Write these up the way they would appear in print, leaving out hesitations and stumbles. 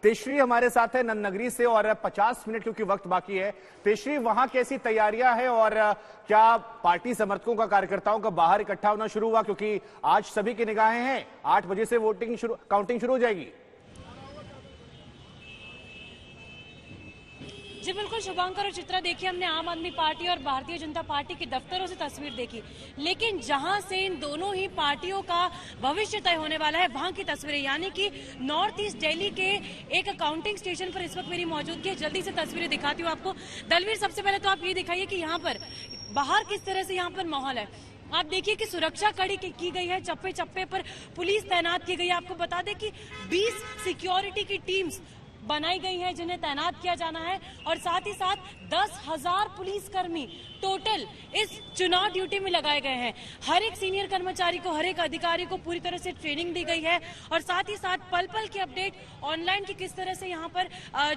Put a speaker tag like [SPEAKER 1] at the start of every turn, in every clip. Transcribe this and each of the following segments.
[SPEAKER 1] तेजश्री हमारे साथ है नन्नगरी से और 50 मिनट क्योंकि वक्त बाकी है। तेजश्री, वहां कैसी तैयारियां हैं और क्या पार्टी समर्थकों का, कार्यकर्ताओं का बाहर इकट्ठा होना शुरू हुआ? क्योंकि आज सभी की निगाहें हैं, 8 बजे से काउंटिंग शुरू हो जाएगी।
[SPEAKER 2] जी बिल्कुल शुभांकर और चित्रा, देखिए हमने आम आदमी पार्टी और भारतीय जनता पार्टी के दफ्तरों से तस्वीर देखी, लेकिन जहां से इन दोनों ही पार्टियों का भविष्य तय होने वाला है वहां की तस्वीरें, यानी कि नॉर्थ ईस्ट दिल्ली के एक काउंटिंग स्टेशन पर इस वक्त मेरी मौजूदगी है। जल्दी से तस्वीरें दिखाती हूँ आपको। दलवीर, सबसे पहले तो आप ये दिखाइए कि यहाँ पर बाहर किस तरह से यहाँ पर माहौल है। आप देखिए कि सुरक्षा कड़ी की गई है, चप्पे चप्पे पर पुलिस तैनात की गई है। आपको बता दें कि 20 सिक्योरिटी की टीम्स बनाई गई है जिन्हें तैनात किया जाना है, और साथ ही साथ 10,000 पुलिसकर्मी टोटल इस चुनाव ड्यूटी में लगाए गए हैं। हर एक सीनियर कर्मचारी को, हर एक अधिकारी को पूरी तरह से ट्रेनिंग दी गई है, और साथ ही साथ पल पल की अपडेट ऑनलाइन की किस तरह से यहाँ पर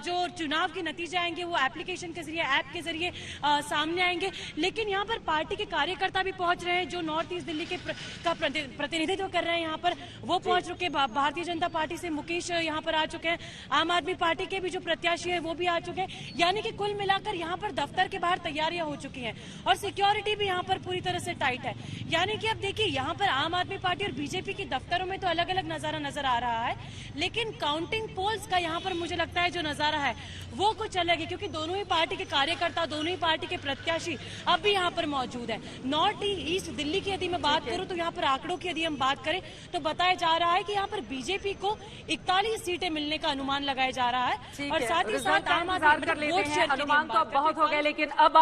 [SPEAKER 2] जो चुनाव के नतीजे आएंगे वो एप्लीकेशन के जरिए, ऐप के जरिए सामने आएंगे। लेकिन यहाँ पर पार्टी के कार्यकर्ता भी पहुंच रहे हैं जो नॉर्थ ईस्ट दिल्ली का प्रतिनिधित्व कर रहे हैं। यहाँ पर वो पहुंच चुके हैं। भारतीय जनता पार्टी से मुकेश यहाँ पर आ चुके हैं, आम आदमी पार्टी के भी जो प्रत्याशी है वो भी आ चुके हैं। यानी कि कुल मिलाकर यहाँ पर दफ्तर के बाहर तैयारियां हो चुकी हैं और सिक्योरिटी भी यहाँ पर पूरी तरह से टाइट है। यानी कि अब देखिए यहाँ पर आम आदमी पार्टी और बीजेपी के दफ्तरों में तो अलग अलग नजारा नजर आ रहा है, लेकिन काउंटिंग पोल्स का यहाँ पर मुझे लगता है जो नजारा है वो कुछ अलग है, क्योंकि दोनों ही पार्टी के कार्यकर्ता, दोनों ही पार्टी के प्रत्याशी अब भी यहाँ पर मौजूद है। नॉर्थ ईस्ट दिल्ली की यदि मैं बात करूं तो यहाँ पर आंकड़ों की यदि हम बात करें तो बताया जा रहा है कि यहाँ पर बीजेपी को 41 सीटें मिलने का अनुमान लगाया जा रहा है, और साथ ही साथ आम आदमी
[SPEAKER 3] कर लेते हैं। अनुमान तो अब बहुत हो गए, लेकिन अब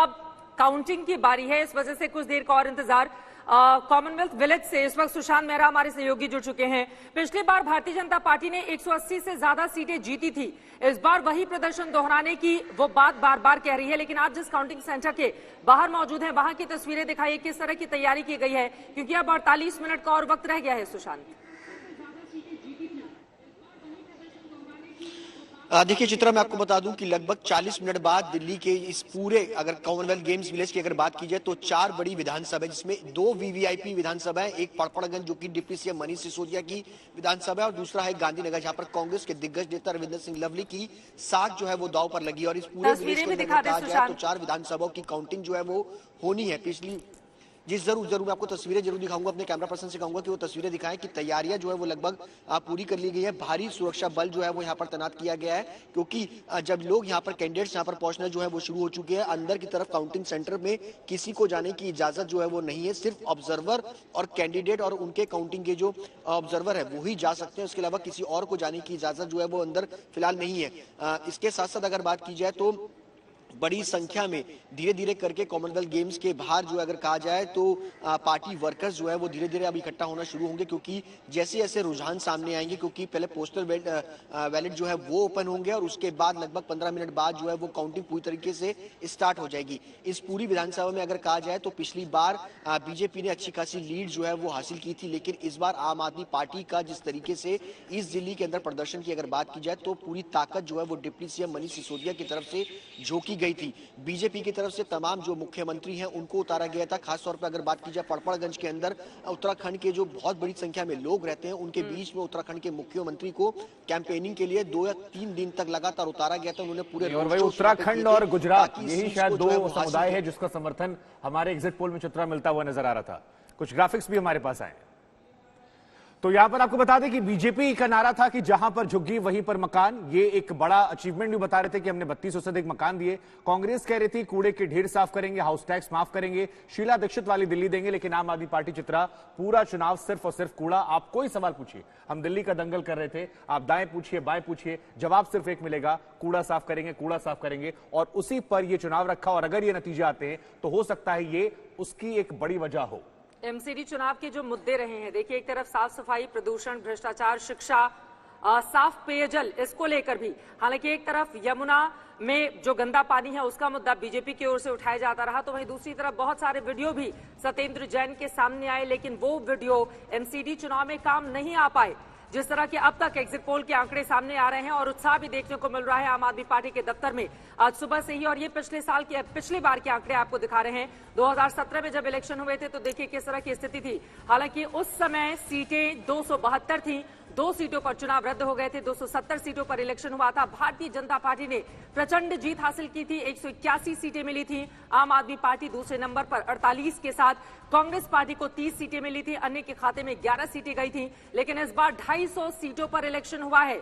[SPEAKER 3] काउंटिंग की बारी है, इस वजह से कुछ देर का और इंतजार। कॉमनवेल्थ विलेज से इस वक्त सुशांत मेहरा हमारे सहयोगी जुड़ चुके हैं। पिछली बार भारतीय जनता पार्टी ने 180 से ज्यादा सीटें जीती थी, इस बार वही प्रदर्शन दोहराने की वो बात बार बार कह रही है। लेकिन आप जिस काउंटिंग सेंटर के बाहर मौजूद हैं वहां की तस्वीरें दिखाइए, किस तरह की तैयारी की गई है, क्योंकि अब 48 मिनट का और वक्त रह गया है। सुशांत,
[SPEAKER 4] देखिए चित्रा, मैं आपको बता दूं कि लगभग 40 मिनट बाद दिल्ली के इस पूरे, अगर कॉमनवेल्थ गेम्स विलेज की अगर बात की जाए तो 4 बड़ी विधानसभा है, जिसमें 2 वीवीआईपी विधानसभा है। एक पड़पड़गंज जो कि डिप्टी सीएम मनीष सिसोदिया की विधानसभा है, और दूसरा है गांधीनगर जहां पर कांग्रेस के दिग्गज नेता रविंद्र सिंह लवली की साख जो है वो दांव पर लगी। और इस पूरे विलेज को कहा जाए तो 4 विधानसभाओं की काउंटिंग जो है वो होनी है। पिछली जी जरूर मैं आपको तस्वीरें जरूर दिखाऊंगा, अपने कैमरा पर्सन से कहूंगा कि वो तस्वीरें दिखाएं कि तैयारियां जो है वो लगभग पूरी कर ली गई है। भारी सुरक्षा बल जो है वो यहाँ पर तैनात किया गया है, क्योंकि जब लोग यहाँ पर कैंडिडेट्स यहाँ पर पहुंचना जो है वो शुरू हो चुके हैं। अंदर की तरफ काउंटिंग सेंटर में किसी को जाने की इजाजत जो है वो नहीं है, सिर्फ ऑब्जर्वर और कैंडिडेट और उनके काउंटिंग के जो ऑब्जर्वर है वो ही जा सकते हैं। उसके अलावा किसी और को जाने की इजाजत जो है वो अंदर फिलहाल नहीं है। इसके साथ साथ अगर बात की जाए तो बड़ी संख्या में धीरे धीरे करके कॉमनवेल्थ गेम्स के बाहर जो अगर कहा जाए तो पार्टी वर्कर्स जो है वो धीरे धीरे अब इकट्ठा होना शुरू होंगे, क्योंकि जैसे जैसे रुझान सामने आएंगे, क्योंकि पहले पोस्टल बैलेट जो है वो ओपन होंगे और उसके बाद लगभग 15 मिनट बाद जो है वो काउंटिंग पूरी तरीके से स्टार्ट हो जाएगी। इस पूरी विधानसभा में अगर कहा जाए तो पिछली बार बीजेपी ने अच्छी खासी लीड जो है वो हासिल की थी, लेकिन इस बार आम आदमी पार्टी का जिस तरीके से ईस्ट दिल्ली के अंदर प्रदर्शन की अगर बात की जाए तो पूरी ताकत जो है वो डिप्टी सीएम मनीष सिसोदिया की तरफ से झोंकी गई थी। बीजेपी की तरफ से तमाम जो मुख्यमंत्री हैं उनको उतारा गया था। खासतौर पर अगर बात की जाए पड़पड़गंज के अंदर उत्तराखंड के जो बहुत बड़ी संख्या में लोग रहते हैं उनके बीच में उत्तराखंड के मुख्यमंत्री को कैंपेनिंग के लिए 2 या 3 दिन तक लगातार उतारा गया था। उन्होंने पूरे
[SPEAKER 1] और वही उत्तराखंड और गुजरात, यही शायद 2 समुदाय है जिसका समर्थन हमारे एग्जिट पोल में चित्रा मिलता हुआ नजर आ रहा था। कुछ ग्राफिक्स भी हमारे पास आए। तो यहां पर आपको बता दें कि बीजेपी का नारा था कि जहां पर झुग्गी वहीं पर मकान। ये एक बड़ा अचीवमेंट भी बता रहे थे कि हमने 3200 से अधिक मकान दिए। कांग्रेस कह रही थी कूड़े के ढेर साफ करेंगे, हाउस टैक्स माफ करेंगे, शीला दीक्षित वाली दिल्ली देंगे। लेकिन आम आदमी पार्टी चित्रा पूरा चुनाव सिर्फ और सिर्फ कूड़ा। आप कोई सवाल पूछिए, हम दिल्ली का दंगल कर रहे थे, आप दाएं पूछिए बाएं पूछिए, जवाब सिर्फ एक मिलेगा, कूड़ा साफ करेंगे, कूड़ा साफ करेंगे। और उसी पर यह चुनाव रखा, और अगर ये नतीजे आते हैं तो हो सकता है ये उसकी एक बड़ी वजह हो।
[SPEAKER 3] एमसीडी चुनाव के जो मुद्दे रहे हैं, देखिए एक तरफ साफ सफाई, प्रदूषण, भ्रष्टाचार, शिक्षा, साफ पेयजल, इसको लेकर भी, हालांकि एक तरफ यमुना में जो गंदा पानी है उसका मुद्दा बीजेपी की ओर से उठाया जाता रहा, तो वहीं दूसरी तरफ बहुत सारे वीडियो भी सत्येंद्र जैन के सामने आए, लेकिन वो वीडियो एमसीडी चुनाव में काम नहीं आ पाए। जिस तरह के अब तक एग्जिट पोल के आंकड़े सामने आ रहे हैं और उत्साह भी देखने को मिल रहा है आम आदमी पार्टी के दफ्तर में आज सुबह से ही, और ये पिछली बार के आंकड़े आपको दिखा रहे हैं। 2017 में जब इलेक्शन हुए थे तो देखिए किस तरह की स्थिति थी। हालांकि उस समय सीटें 272 थी, 2 सीटों पर चुनाव रद्द हो गए थे। 270 सीटों पर इलेक्शन हुआ था। भारतीय जनता पार्टी ने प्रचंड जीत हासिल की थी। 181 सीटें मिली थी। आम आदमी पार्टी दूसरे नंबर पर 48 के साथ, कांग्रेस पार्टी को 30 सीटें मिली थी। अन्य के खाते में 11 सीटें गई थी। लेकिन इस बार 250 सीटों पर इलेक्शन हुआ है।